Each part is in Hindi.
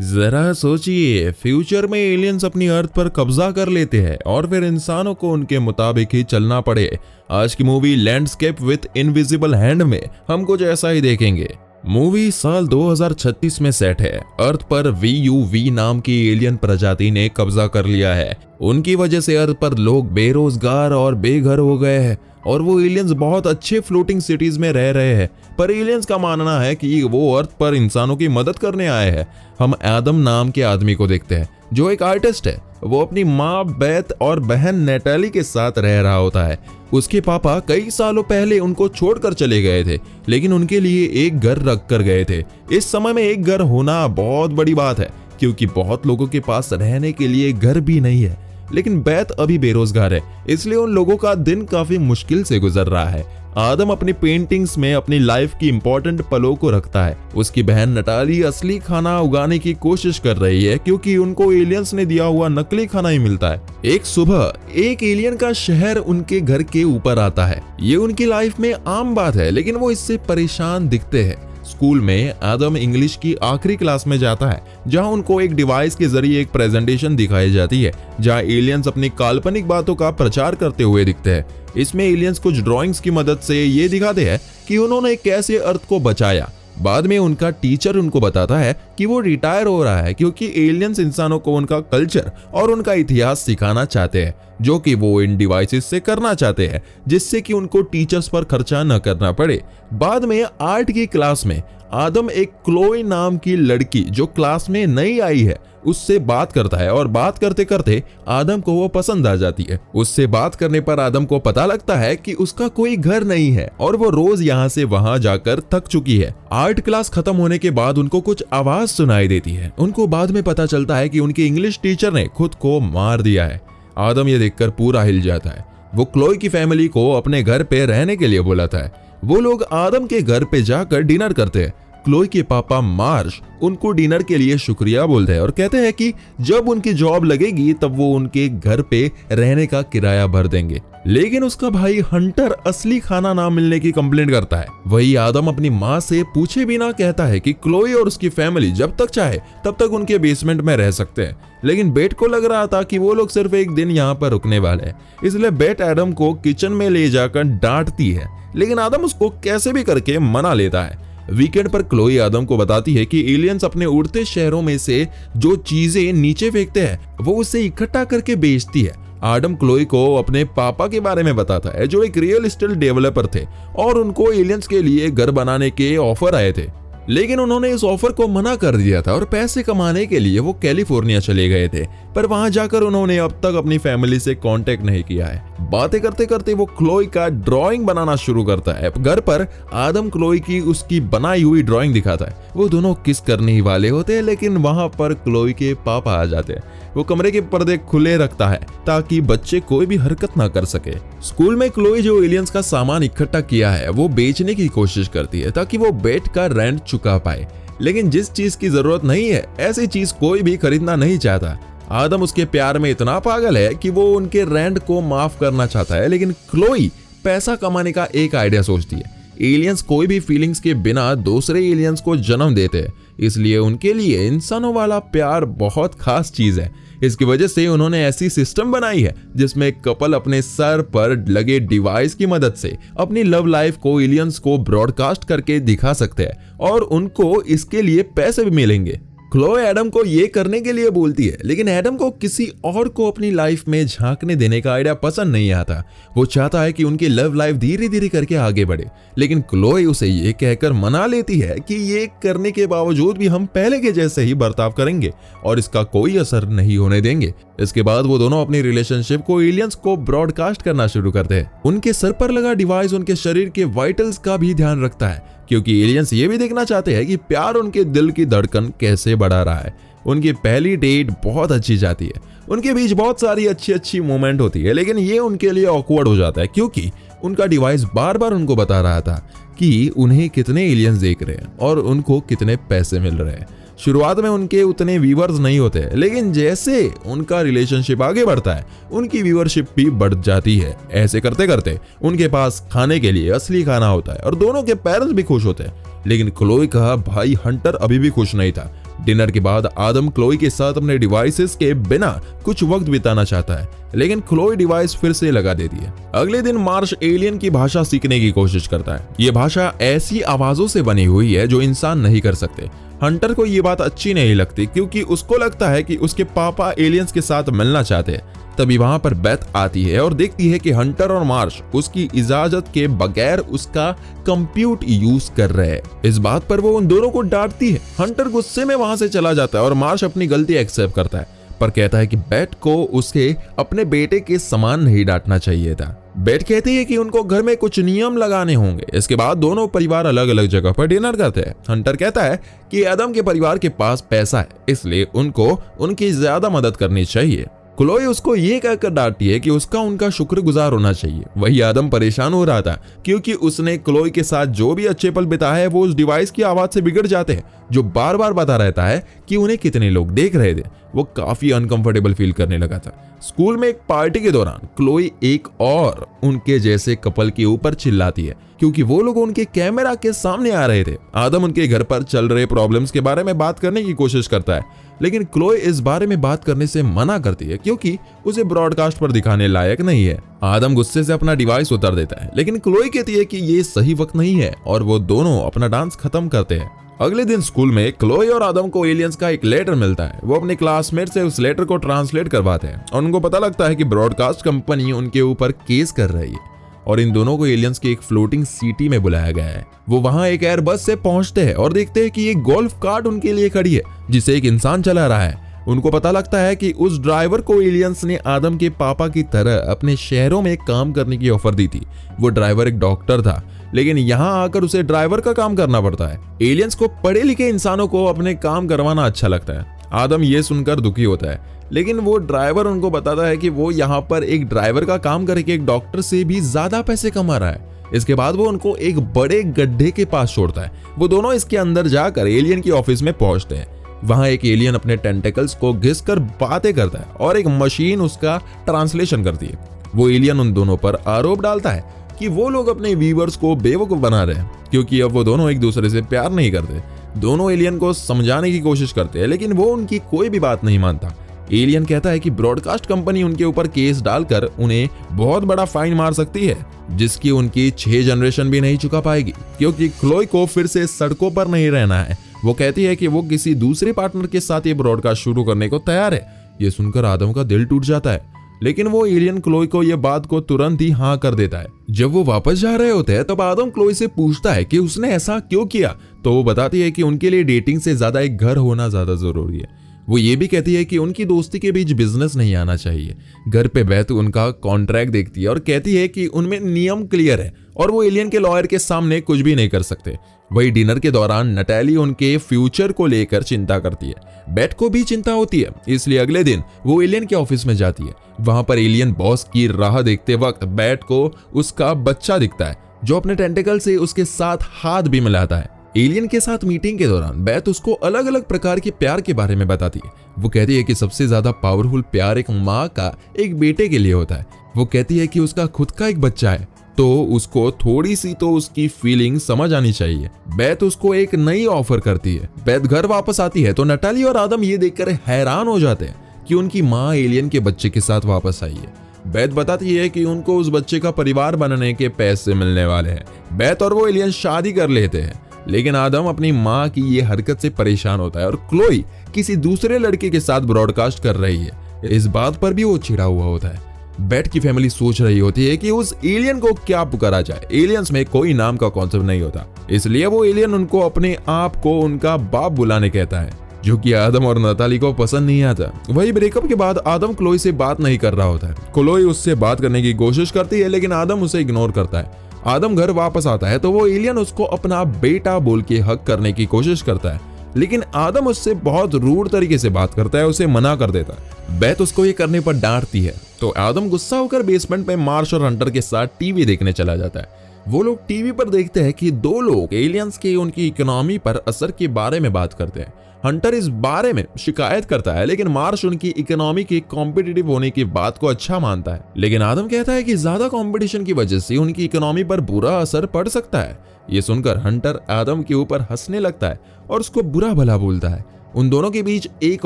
जरा सोचिए, फ्यूचर में एलियंस अपनी अर्थ पर कब्जा कर लेते हैं और फिर इंसानों को उनके मुताबिक ही चलना पड़े। आज की movie landscape with invisible hand में हम कुछ ऐसा ही देखेंगे। मूवी साल 2036 में सेट है। अर्थ पर VUV नाम की एलियन प्रजाति ने कब्जा कर लिया है। उनकी वजह से अर्थ पर लोग बेरोजगार और बेघर हो गए हैं और वो एलियंस बहुत अच्छे फ्लोटिंग सिटीज में रह रहे हैं। पर एलियंस का मानना है कि वो अर्थ पर इंसानों की मदद करने आए हैं। हम एडम नाम के आदमी को देखते हैं जो एक आर्टिस्ट है। वो अपनी माँ बेथ और बहन नेटाली के साथ रह रहा होता है। उसके पापा कई सालों पहले उनको छोड़कर चले गए थे, लेकिन उनके लिए एक घर रख कर गए थे। इस समय में एक घर होना बहुत बड़ी बात है, क्योंकि बहुत लोगों के पास रहने के लिए घर भी नहीं है। लेकिन बेथ अभी बेरोजगार है, इसलिए उन लोगों का दिन काफी मुश्किल से गुजर रहा है। आदम अपनी पेंटिंग्स में अपनी लाइफ की इंपॉर्टेंट पलों को रखता है। उसकी बहन नटाली असली खाना उगाने की कोशिश कर रही है, क्योंकि उनको एलियंस ने दिया हुआ नकली खाना ही मिलता है। एक सुबह एक एलियन का शहर उनके घर के ऊपर आता है। ये उनकी लाइफ में आम बात है, लेकिन वो इससे परेशान दिखते हैं। स्कूल में आदम इंग्लिश की आखिरी क्लास में जाता है, जहां उनको एक डिवाइस के जरिए एक प्रेजेंटेशन दिखाई जाती है, जहां एलियंस अपनी काल्पनिक बातों का प्रचार करते हुए दिखते हैं। इसमें एलियंस कुछ ड्राइंग्स की मदद से ये दिखाते हैं कि उन्होंने कैसे अर्थ को बचाया। बाद में उनका टीचर उनको बताता है कि वो रिटायर हो रहा है, क्योंकि एलियंस इंसानों को उनका कल्चर और उनका इतिहास सिखाना चाहते हैं, जो कि वो इन डिवाइसेस से करना चाहते हैं, जिससे कि उनको टीचर्स पर खर्चा न करना पड़े। बाद में आर्ट की क्लास में आदम एक क्लोई नाम की लड़की जो क्लास में नई आई है उससे बात करता है, और बात करते करते आदम को वो पसंद आ जाती है। उससे बात करने पर आदम को पता लगता है कि उसका कोई घर नहीं है और वो रोज यहाँ से वहां जाकर थक चुकी है। आर्ट क्लास खत्म होने के बाद उनको कुछ आवाज सुनाई देती है। उनको बाद में पता चलता है कि उनके इंग्लिश टीचर ने खुद को मार दिया है। आदम ये देखकर पूरा हिल जाता है। वो क्लोई की फैमिली को अपने घर पे रहने के लिए बुलाता है। वो लोग आदम के घर पे जाकर डिनर करते हैं। क्लोई के पापा मार्श उनको डिनर के लिए शुक्रिया बोलते हैं और कहते हैं कि जब उनकी जॉब लगेगी तब वो उनके घर पे रहने का किराया भर देंगे। लेकिन उसका भाई हंटर असली खाना ना मिलने की कंप्लेंट करता है। वही आदम अपनी माँ से पूछे बिना कहता है कि क्लोई और उसकी फैमिली जब तक चाहे तब तक उनके बेसमेंट में रह सकते हैं। लेकिन बेट को लग रहा था कि वो लोग सिर्फ एक दिन यहाँ पर रुकने वाले हैं, इसलिए बेट एडम को किचन में ले जाकर डांटती है, लेकिन आदम उसको कैसे भी करके मना लेता है। वीकेंड पर क्लोई आदम को बताती है कि एलियंस अपने उड़ते शहरों में से जो चीजें नीचे फेंकते हैं वो उसे इकट्ठा करके बेचती है। आदम क्लोई को अपने पापा के बारे में बताता है, जो एक रियल एस्टेट डेवलपर थे और उनको एलियंस के लिए घर बनाने के ऑफर आए थे, लेकिन उन्होंने इस ऑफर को मना कर दिया था और पैसे कमाने के लिए वो कैलिफोर्निया चले गए थे। पर वहां जाकर उन्होंने अब तक अपनी फैमिली से कांटेक्ट नहीं किया है। बातें करते करते वो क्लोई का ड्राइंग बनाना शुरू करता है। घर पर आदम क्लोई की उसकी बनाई हुई ड्राइंग दिखाता है। वो दोनों किस करने ही वाले होते हैं, लेकिन वहां पर क्लोई के पापा आ जाते हैं। वो कमरे के पर्दे खुले रखता है ताकि बच्चे कोई भी हरकत ना कर सके। स्कूल में क्लोई जो एलियंस का सामान इकट्ठा किया है वो बेचने की कोशिश करती है ताकि वो बेट का रेंट चुका पाए, लेकिन जिस चीज की जरूरत नहीं है ऐसी चीज कोई भी खरीदना नहीं चाहता। आदम उसके प्यार में इतना पागल है कि वो उनके रेंट को माफ करना चाहता है, लेकिन क्लोई पैसा कमाने का एक आइडिया सोचती है। एलियंस कोई भी फीलिंग्स के बिना दूसरे एलियंस को जन्म देते हैं, इसलिए उनके लिए इंसानों वाला प्यार बहुत खास चीज है। इसकी वजह से उन्होंने ऐसी सिस्टम बनाई है जिसमें कपल अपने सर पर लगे डिवाइस की मदद से अपनी लव लाइफ को एलियंस को ब्रॉडकास्ट करके दिखा सकते हैं और उनको इसके लिए पैसे भी मिलेंगे। क्लोई एडम को ये करने के लिए बोलती है, लेकिन एडम को किसी और को अपनी लाइफ में झांकने देने का आइडिया पसंद नहीं आता। वो चाहता है कि उनकी लव लाइफ धीरे धीरे करके आगे बढ़े, लेकिन क्लोई उसे ये कहकर मना लेती है कि ये करने के बावजूद भी हम पहले के जैसे ही बर्ताव करेंगे और इसका कोई असर नहीं होने देंगे। इसके बाद वो दोनों अपनी रिलेशनशिप को एलियंस को ब्रॉडकास्ट करना शुरू करते हैं। उनके सर पर लगा डिवाइस उनके शरीर के वाइटल्स का भी ध्यान रखता है, क्योंकि एलियंस ये भी देखना चाहते हैं कि प्यार उनके दिल की धड़कन कैसे बढ़ा रहा है। उनकी पहली डेट बहुत अच्छी जाती है। उनके बीच बहुत सारी अच्छी मोमेंट होती है, लेकिन ये उनके लिए ऑकवर्ड हो जाता है, क्योंकि उनका डिवाइस बार बार उनको बता रहा था कि उन्हें कितने एलियंस देख रहे हैं और उनको कितने पैसे मिल रहे हैं। शुरुआत में उनके उतने व्यूअर्स नहीं होते, लेकिन जैसे उनका रिलेशनशिप आगे बढ़ता है उनकी व्यूअरशिप भी बढ़ जाती है। ऐसे करते करते उनके पास खाने के लिए असली खाना होता है और दोनों के पेरेंट्स भी खुश होते हैं। लेकिन क्लोई का भाई हंटर अभी भी खुश नहीं था। डिनर के बाद आदम क्लोई के साथ अपने डिवाइसेस के बिना कुछ वक्त बिताना चाहता है, लेकिन क्लोई डिवाइस फिर से लगा देती है। अगले दिन मार्श एलियन की भाषा सीखने की कोशिश करता है। ये भाषा ऐसी आवाजों से बनी हुई है जो इंसान नहीं कर सकते। हंटर को ये बात अच्छी नहीं लगती क्योंकि उसको लगता है कि उसके पापा एलियंस के साथ मिलना चाहते हैं। तभी वहां पर बेथ आती है और देखती है कि हंटर और मार्श उसकी इजाजत के बगैर उसका कंप्यूट यूज कर रहे हैं। इस बात पर वो उन दोनों को डांटती है। हंटर गुस्से में वहां से चला जाता है और मार्श अपनी गलती एक्सेप्ट करता है, पर कहता है कि बेथ को उसके अपने बेटे के समान नहीं डांटना चाहिए था। बेथ कहती है कि उनको घर में कुछ नियम लगाने होंगे। इसके बाद दोनों परिवार अलग अलग जगह पर डिनर करते हैं। हंटर कहता है कि आदम के परिवार के पास पैसा है, इसलिए उनको उनकी ज्यादा मदद करनी चाहिए। क्लोई उसको ये कहकर डांटती है कि उसका उनका शुक्रगुजार होना चाहिए। वही आदम परेशान हो रहा था क्योंकि उसने क्लोई के साथ जो भी अच्छे पल बिताए हैं वो उस डिवाइस की आवाज से बिगड़ जाते हैं, जो बार बार बता रहता है कि उन्हें कितने लोग देख रहे थे। वो काफी अनकंफर्टेबल फील करने लगा था। स्कूल में एक पार्टी के दौरान क्लोई एक और उनके जैसे कपल के ऊपर चिल्लाती है क्योंकि वो लोग उनके कैमरा के सामने आ रहे थे। आदम उनके घर पर चल रहे प्रॉब्लम्स के बारे में बात करने की कोशिश करता है, लेकिन क्लोई इस बारे में बात करने से मना करती है क्योंकि उसे ब्रॉडकास्ट पर दिखाने लायक नहीं है। आदम गुस्से से अपना डिवाइस उतार देता है, लेकिन क्लोई कहती है कि ये सही वक्त नहीं है और वो दोनों अपना डांस खत्म करते हैं। अगले दिन स्कूल में क्लोई और आदम को एलियंस का एक लेटर मिलता है। वो अपने क्लासमेट से उस लेटर को ट्रांसलेट करवाते हैं और उनको पता लगता है कि ब्रॉडकास्ट कंपनी उनके ऊपर केस कर रही है और इन दोनों को एलियंस की एक फ्लोटिंग सिटी में बुलाया गया है। वो वहां एक एयरबस से पहुंचते हैं और देखते हैं कि एक गोल्फ कार्ट उनके लिए खड़ी है जिसे एक इंसान चला रहा है। उनको पता लगता है कि उस ड्राइवर को एलियंस ने आदम के पापा की तरह अपने शहरों में काम करने की ऑफर दी थी। वो ड्राइवर एक डॉक्टर था, लेकिन यहाँ आकर उसे ड्राइवर का काम करना पड़ता है। एलियंस को पढ़े लिखे इंसानों को अपने काम करवाना अच्छा लगता है। आदम ये सुनकर दुखी होता है, लेकिन वो ड्राइवर उनको बताता है कि वो यहाँ पर एक ड्राइवर का काम करके एक डॉक्टर से भी ज्यादा पैसे कमा रहा है। इसके बाद वो उनको एक बड़े गड्ढे के पास छोड़ता है। वो दोनों इसके अंदर जाकर एलियन की ऑफिस में पहुंचते हैं। वहां एक एलियन अपने टेंटेकल्स को घिसकर बातें करता है और एक मशीन उसका ट्रांसलेशन करती है। वो एलियन उन दोनों पर आरोप डालता है कि वो लोग अपने व्यूअर्स को बेवकूफ बना रहे हैं क्योंकि अब वो दोनों एक दूसरे से प्यार नहीं करते। दोनों एलियन को समझाने की कोशिश करते हैं, लेकिन वो उनकी कोई भी बात नहीं मानता। एलियन कहता है कि ब्रॉडकास्ट कंपनी उनके ऊपर केस डालकर उन्हें बहुत बड़ा फाइन मार सकती है, जिसकी उनकी 6 जनरेशन भी नहीं चुका पाएगी क्योंकि क्लोई को फिर से सड़कों पर नहीं रहना है। वो कहती है कि वो किसी दूसरे पार्टनर के साथ ये ब्रॉडकास्ट शुरू करने को तैयार है। ये सुनकर आदम का दिल टूट जाता है, लेकिन वो एलियन क्लोई को ये बात को तुरंत ही हाँ कर देता है। जब वो वापस जा रहे होते हैं तब आदम क्लोई से पूछता है कि उसने ऐसा क्यों किया, तो वो बताती है कि उनके लिए डेटिंग से ज्यादा एक घर होना ज्यादा जरूरी है। वो ये भी कहती है कि उनकी दोस्ती के बीच बिजनेस नहीं आना चाहिए। घर पे बैठ उनका कॉन्ट्रैक्ट देखती है और कहती है कि उनमें नियम क्लियर है और वो एलियन के लॉयर के सामने कुछ भी नहीं कर सकते। वही डिनर के दौरान नटैली उनके फ्यूचर को लेकर चिंता करती है। बैट को भी चिंता होती है, इसलिए अगले दिन वो एलियन के ऑफिस में जाती है। वहां पर एलियन बॉस की राह देखते वक्त बैट को उसका बच्चा दिखता है जो अपने टेंटिकल से उसके साथ हाथ भी मिलाता है। एलियन के साथ मीटिंग के दौरान बैथ उसको अलग अलग प्रकार के प्यार के बारे में बताती है। वो कहती है कि सबसे ज्यादा पावरफुल प्यार एक माँ का एक बेटे के लिए होता है। वो कहती है कि उसका खुद का एक बच्चा है तो उसको थोड़ी सी तो उसकी फीलिंग समझ आनी चाहिए। बैथ उसको एक नई ऑफर करती है। बैथ घर वापस आती है तो नटाली और आदम ये देखकर हैरान हो जाते हैं कि उनकी माँ एलियन के बच्चे के साथ वापस आई है। बैथ बताती है कि उनको उस बच्चे का परिवार बनने के पैसे मिलने वाले हैं। बैथ और वो एलियन शादी कर लेते हैं, लेकिन आदम अपनी माँ की ये हरकत से परेशान होता है और क्लोई किसी दूसरे लड़के के साथ ब्रॉडकास्ट कर रही है। इस बात पर भी वो चिढ़ा हुआ होता है। बैट की फैमिली सोच रही होती है कि उस एलियन को क्या पुकारा जाए। एलियंस में कोई नाम का कॉन्सेप्ट नहीं होता, इसलिए वो एलियन उनको अपने आप को उनका बाप बुलाने कहता है, जो कि आदम और नताली को पसंद नहीं आता। वही ब्रेकअप के बाद आदम क्लोई से बात नहीं कर रहा होता है। क्लोई उससे बात करने की कोशिश करती है, लेकिन आदम उसे इग्नोर करता है। आदम घर वापस आता है तो वो एलियन उसको अपना बेटा बोल के हक करने की कोशिश करता है, लेकिन आदम उससे बहुत रूड तरीके से बात करता है, उसे मना कर देता है। बैथ उसको ये करने पर डांटती है तो आदम गुस्सा होकर बेसमेंट में मार्श और हंटर के साथ टीवी देखने चला जाता है। वो लोग टीवी पर देखते हैं कि दो लोग एलियंस के उनकी इकोनॉमी पर असर के बारे में बात करते हैं। हंटर इस बारे में शिकायत करता है, लेकिन मार्श उनकी इकोनॉमी के कॉम्पिटिटिव होने की बात को अच्छा मानता है। लेकिन आदम कहता है कि ज्यादा कंपटीशन की वजह से उनकी इकोनॉमी पर बुरा असर पड़ सकता है। ये सुनकर हंटर आदम के ऊपर हंसने लगता है और उसको बुरा भला बोलता है। उन दोनों के बीच एक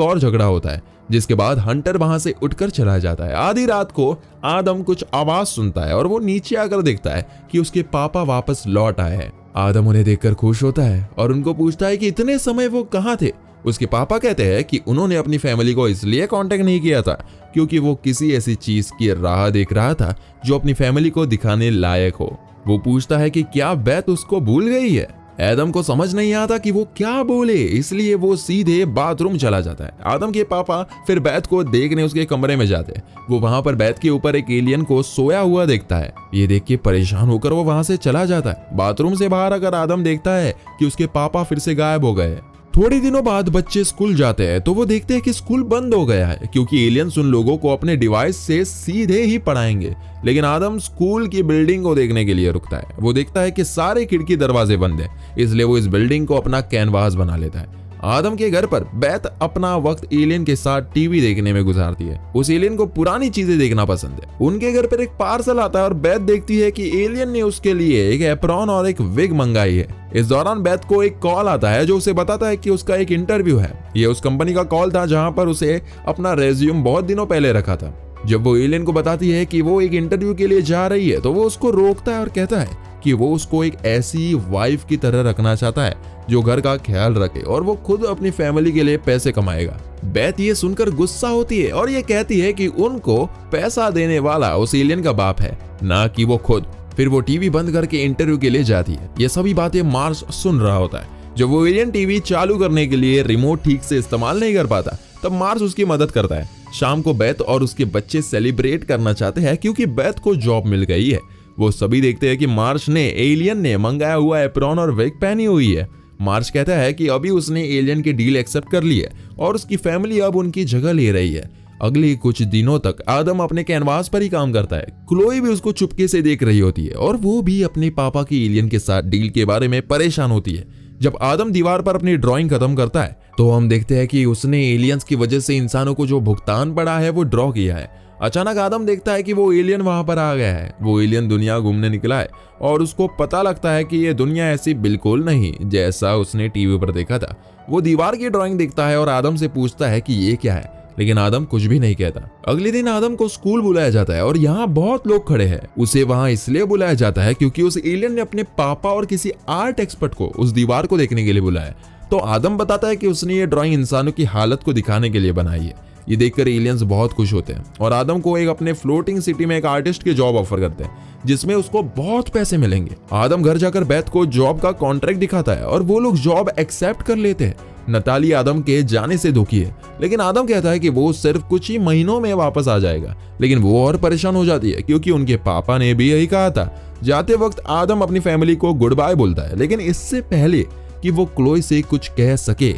और झगड़ा होता है, जिसके बाद हंटर वहां से उठकर चला जाता है। आधी रात को आदम कुछ आवाज सुनता है और वो नीचे आकर देखता है कि उसके पापा वापस लौट आए हैं। आदम उन्हें देखकर खुश होता है और उनको पूछता है कि इतने समय वो कहाँ थे। उसके पापा कहते हैं कि उन्होंने अपनी फैमिली को इसलिए कांटेक्ट नहीं किया था क्योंकि वो किसी ऐसी चीज की राह देख रहा था जो अपनी फैमिली को दिखाने लायक हो। वो पूछता है कि क्या बेथ उसको भूल गई है। आदम को समझ नहीं आता कि वो क्या बोले, इसलिए वो सीधे बाथरूम चला जाता है। आदम के पापा फिर बेथ को देखने उसके कमरे में जाते हैं। वो वहां पर बेथ के ऊपर एक एलियन को सोया हुआ देखता है। ये देख के परेशान होकर वो वहां से चला जाता है। बाथरूम से बाहर आकर आदम देखता है कि उसके पापा फिर से गायब हो गए। थोड़े दिनों बाद बच्चे स्कूल जाते हैं तो वो देखते हैं कि स्कूल बंद हो गया है क्योंकि एलियंस उन लोगों को अपने डिवाइस से सीधे ही पढ़ाएंगे। लेकिन आदम स्कूल की बिल्डिंग को देखने के लिए रुकता है। वो देखता है कि सारे खिड़की दरवाजे बंद हैं, इसलिए वो इस बिल्डिंग को अपना कैनवास बना लेता है। आदम के घर पर बेथ अपना वक्त एलियन के साथ टीवी देखने में गुजारती है। उस एलियन को पुरानी चीजें देखना पसंद है। उनके घर पर एक पार्सल आता है और बेथ देखती है कि एलियन ने उसके लिए एक एप्रॉन और एक विग मंगाई है। इस दौरान बेथ को एक कॉल आता है जो उसे बताता है कि उसका एक इंटरव्यू है। ये उस कंपनी का कॉल था जहां पर उसे अपना रेज्यूम बहुत दिनों पहले रखा था। जब वो एलियन को बताती है कि वो एक इंटरव्यू के लिए जा रही है तो वो उसको रोकता है और कहता है कि वो उसको एक ऐसी वाइफ की तरह रखना चाहता है जो घर का ख्याल रखे और वो खुद अपनी फैमिली के लिए पैसे कमाएगा। बेथ ये सुनकर गुस्सा होती है और ये कहती है कि उनको पैसा देने वाला उस एलियन का बाप है, ना कि वो खुद। फिर वो टीवी बंद करके इंटरव्यू के लिए जाती है। ये सभी बातें मार्स सुन रहा होता है। जब वो एलियन टीवी चालू करने के लिए रिमोट ठीक से इस्तेमाल नहीं कर पाता तब मार्स उसकी मदद करता है। शाम को बेथ और उसके बच्चे सेलिब्रेट करना चाहते हैं क्योंकि बेथ को जॉब मिल गई है। वो सभी देखते हैं कि मार्स ने एलियन ने मंगाया हुआ एप्रॉन और विग पहनी हुई है। मार्स कहता है कि अभी उसने एलियन की डील एक्सेप्ट कर ली है और उसकी फैमिली अब उनकी जगह ले रही है। अगले कुछ दिनों तक आदम अपने कैनवास पर ही काम करता है। क्लोई भी उसको चुपके से देख रही होती है और वो भी अपने पापा की एलियन के साथ डील के बारे में परेशान होती है। जब आदम दीवार पर अपनी ड्राइंग खत्म करता है तो हम देखते हैं कि उसने एलियंस की वजह से इंसानों को जो भुगतान पड़ा है वो ड्रॉ किया है। अचानक आदम देखता है कि वो एलियन वहां पर आ गया है। वो एलियन दुनिया घूमने निकला है और उसको पता लगता है कि ये दुनिया ऐसी बिल्कुल नहीं जैसा उसने टीवी पर देखा था। वो दीवार की ड्राइंग देखता है और आदम से पूछता है कि ये क्या है, लेकिन आदम कुछ भी नहीं कहता। अगले दिन आदम को स्कूल बुलाया जाता है और यहाँ बहुत लोग खड़े हैं। उसे वहां इसलिए बुलाया जाता है क्योंकि उस एलियन ने अपने पापा और किसी आर्ट एक्सपर्ट को उस दीवार को देखने के लिए बुलाया। तो आदम बताता है कि उसने ये ड्राइंग इंसानों की हालत को दिखाने के लिए बनाई है। ये देखकर एलियंस बहुत खुश होते हैं और आदम को एक अपने फ्लोटिंग सिटी में एक आर्टिस्ट की जॉब ऑफर करते हैं जिसमें उसको बहुत पैसे मिलेंगे। आदम घर जाकर बेथ को जॉब का कॉन्ट्रैक्ट दिखाता है और वो लोग जॉब एक्सेप्ट कर लेते हैं। नताली आदम के जाने से दुखी है, लेकिन आदम कहता है कि वो सिर्फ कुछ ही महीनों में वापस आ जाएगा। लेकिन वो और परेशान हो जाती है क्योंकि उनके पापा ने भी यही कहा था। जाते वक्त आदम अपनी फैमिली को गुड बाय बोलता है, लेकिन इससे पहले कि वो क्लोई से कुछ कह सके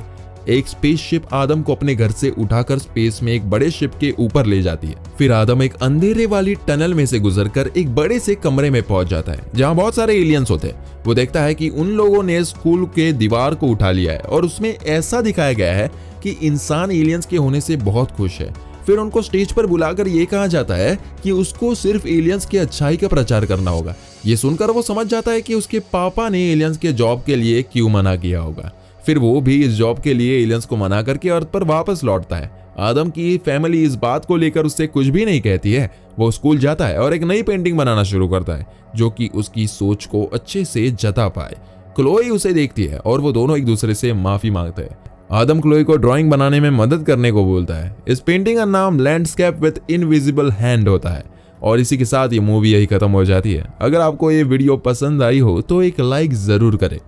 एक स्पेसशिप आदम को अपने घर से उठाकर स्पेस में एक बड़े शिप के ऊपर ले जाती है। फिर आदम एक अंधेरे वाली टनल में से गुजरकर एक बड़े से कमरे में पहुंच जाता है जहां बहुत सारे एलियंस होते हैं। वो देखता है कि उन लोगों ने स्कूल के दीवार को उठा लिया है और उसमें ऐसा दिखाया गया है कि इंसान एलियंस के होने से बहुत खुश है। फिर उनको स्टेज पर बुलाकर ये कहा जाता है कि उसको सिर्फ एलियंस की अच्छाई का प्रचार करना होगा। ये सुनकर वो समझ जाता है कि उसके पापा ने एलियंस के जॉब के लिए क्यों मना किया होगा। फिर वो भी इस जॉब के लिए एलियंस को मना करके अर्थ पर वापस लौटता है। आदम की फैमिली इस बात को लेकर उससे कुछ भी नहीं कहती है। वो स्कूल जाता है और एक नई पेंटिंग बनाना शुरू करता है जो कि उसकी सोच को अच्छे से जता पाए। क्लोई उसे देखती है और वो दोनों एक दूसरे से माफी मांगते हैं। आदम क्लोई को ड्राइंग बनाने में मदद करने को बोलता है। इस पेंटिंग का नाम लैंडस्केप विद इनविजिबल हैंड होता है और इसी के साथ ये मूवी यही खत्म हो जाती है। अगर आपको ये वीडियो पसंद आई हो तो एक लाइक जरूर करें।